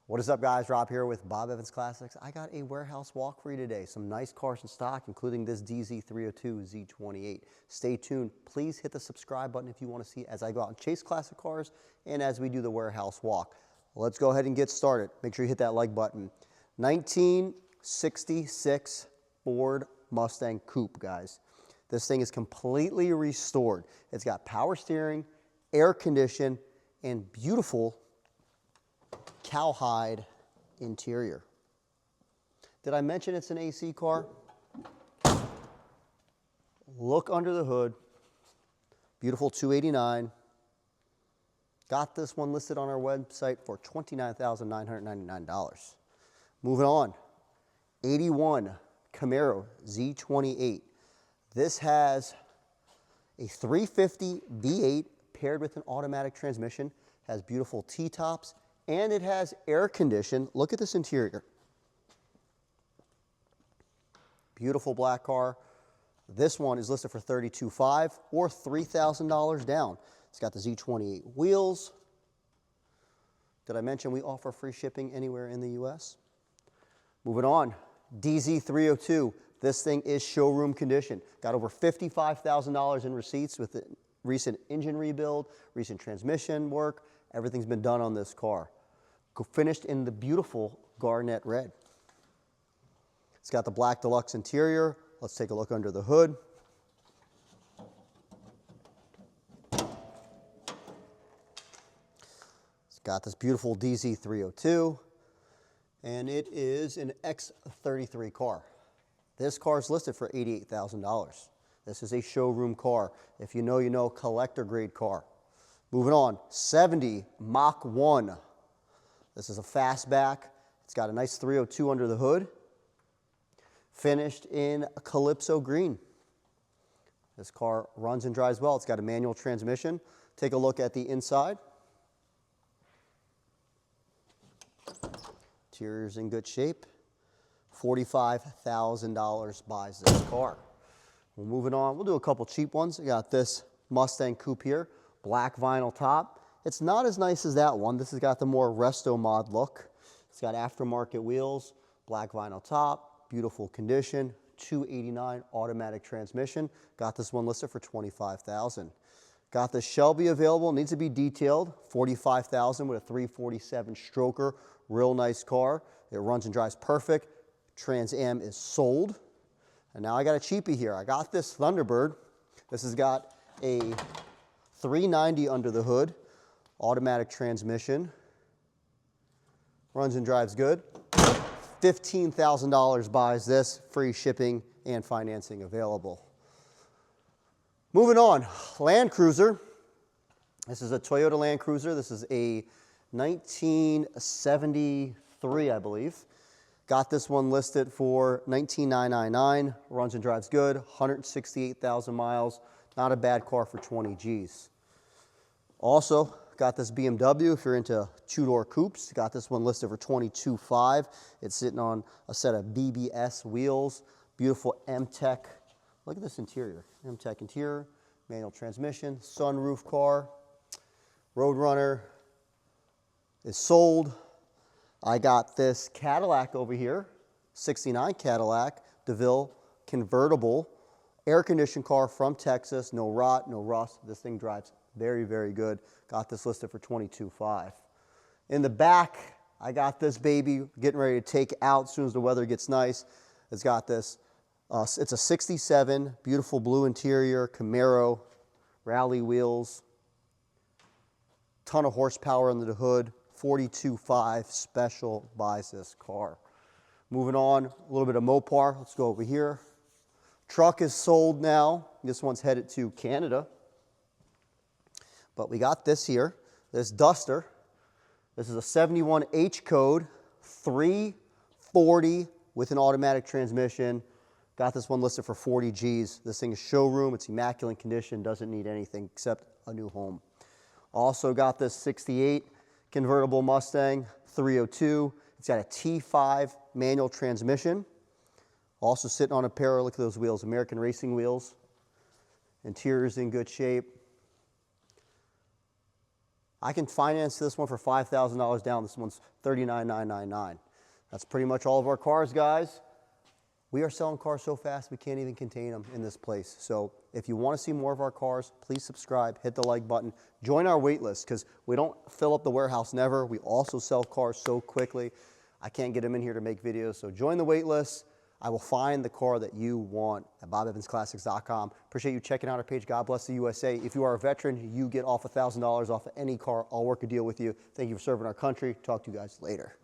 What is up, guys? Rob here with Bob Evans Classics. I got a warehouse walk for you today. Some nice cars in stock, including this DZ302 Z28. Stay tuned. Please hit the subscribe button if you want to see as I go out and chase classic cars and as we do the warehouse walk. Let's go ahead and get started. Make sure you hit that like button. 1966 Ford Mustang Coupe, guys. This thing is completely restored. It's got power steering, air condition, and beautiful cowhide interior. Did I mention it's an AC car? Look under the hood. Beautiful 289. Got this one listed on our website for $29,999. Moving on. 81 Camaro Z28. This has a 350 V8 paired with an automatic transmission. Has beautiful T-tops. And it has air condition. Look at this interior. Beautiful black car. This one is listed for $32,500 or $3,000 down. It's got the Z28 wheels. Did I mention we offer free shipping anywhere in the U.S.? Moving on, DZ302. This thing is showroom condition. Got over $55,000 in receipts with the recent engine rebuild, recent transmission work. Everything's been done on this car. Finished in the beautiful garnet red. It's got the black deluxe interior. Let's take a look under the hood. It's got this beautiful DZ302, and it is an X33 car. This car is listed for $88,000. This is a showroom car. If you know, collector grade car. Moving on, 70 Mach 1. This is a fastback. It's got a nice 302 under the hood. Finished in a Calypso green. This car runs and drives well. It's got a manual transmission. Take a look at the inside. Interior's in good shape. $45,000 buys this car. We're moving on. We'll do a couple cheap ones. We got this Mustang Coupe here. Black vinyl top. It's not as nice as that one. This has got the more resto mod look. It's got aftermarket wheels, black vinyl top, beautiful condition, 289 automatic transmission. Got this one listed for $25,000. Got the Shelby available, needs to be detailed, $45,000 with a 347 stroker, real nice car. It runs and drives perfect. Trans Am is sold. And now I got a cheapie here. I got this Thunderbird. This has got a 390 under the hood. Automatic transmission, runs and drives good. $15,000 buys this, free shipping and financing available. Moving on, Land Cruiser. This is a Toyota Land Cruiser. This is a 1973, I believe. Got this one listed for $19,999. Runs and drives good, 168,000 miles. Not a bad car for 20 G's. Also, got this BMW if you're into two-door coupes. Got this one listed for $22,500. It's sitting on a set of BBS wheels. Beautiful M-Tech. Look at this interior. M-Tech interior, manual transmission, sunroof car. Roadrunner is sold. I got this Cadillac over here, 69 Cadillac, DeVille convertible, air-conditioned car from Texas. No rot, no rust. This thing drives very, very good. Got this listed for $22,500. In the back, I got this baby getting ready to take out as soon as the weather gets nice. It's got this, it's a 67, beautiful blue interior, Camaro, rally wheels, ton of horsepower under the hood, $42,500. Special buys this car. Moving on, a little bit of Mopar. Let's go over here. Truck is sold now. This one's headed to Canada. But we got this here, this Duster. This is a 71H code, 340 with an automatic transmission. Got this one listed for 40 G's. This thing is showroom. It's immaculate condition. Doesn't need anything except a new home. Also got this 68 convertible Mustang 302. It's got a T5 manual transmission. Also sitting on a pair, look at those wheels, American racing wheels. Interior's in good shape. I can finance this one for $5,000 down. This one's $39,999. That's pretty much all of our cars, guys. We are selling cars so fast we can't even contain them in this place. So if you want to see more of our cars, please subscribe, hit the like button, join our wait list because we don't fill up the warehouse never. We also sell cars so quickly. I can't get them in here to make videos. So join the wait list. I will find the car that you want at BobEvansClassics.com. Appreciate you checking out our page. God bless the USA. If you are a veteran, you get off $1,000 off of any car. I'll work a deal with you. Thank you for serving our country. Talk to you guys later.